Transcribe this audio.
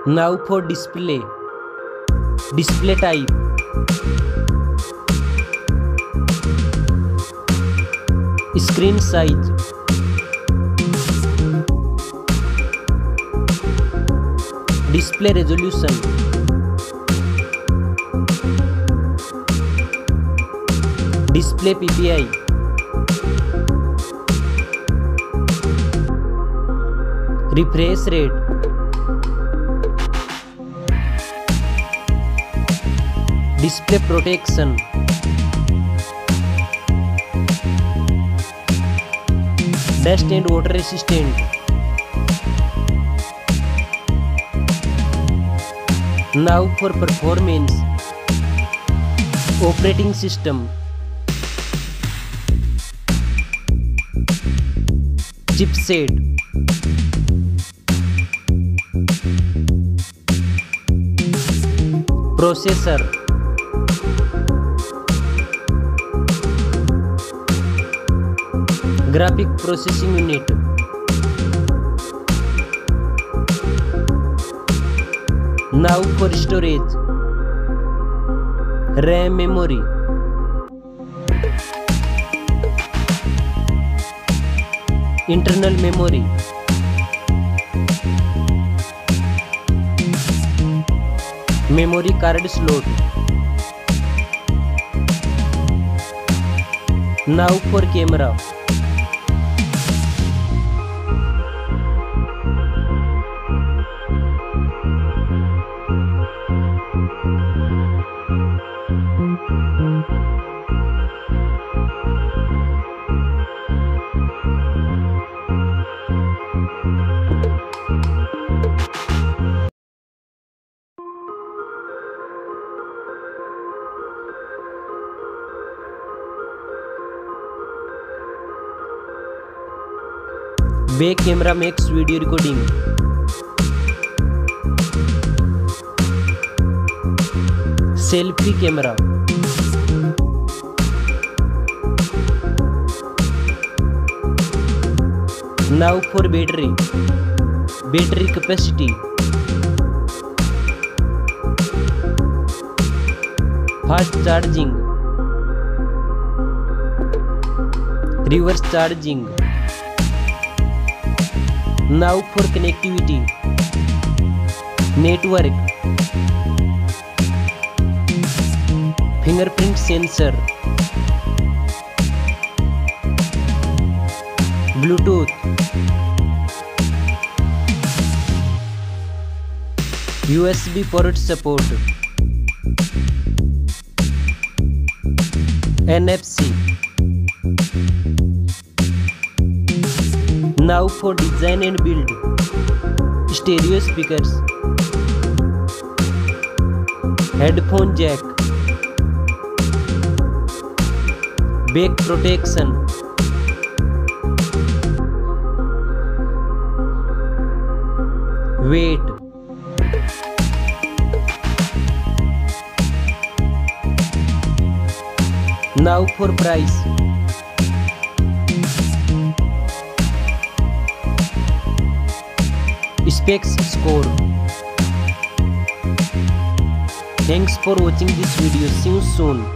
Now for display. Display type. Screen size. Display resolution. Display PPI. Refresh rate. Display protection. Dust and water resistant. Now for performance. Operating system. Chipset. Processor. Graphic processing unit. Now for storage. RAM memory. Internal memory. Memory card slot. Now for camera. Back camera makes video recording. Selfie camera. Now for battery. Battery capacity. Fast charging. Reverse charging. Now for connectivity. Network. Fingerprint sensor. Bluetooth. USB port support. NFC. Now for design and build. Stereo speakers. Headphone jack. Back protection. Weight. Now for price. Specs score. Thanks for watching this video. See you soon.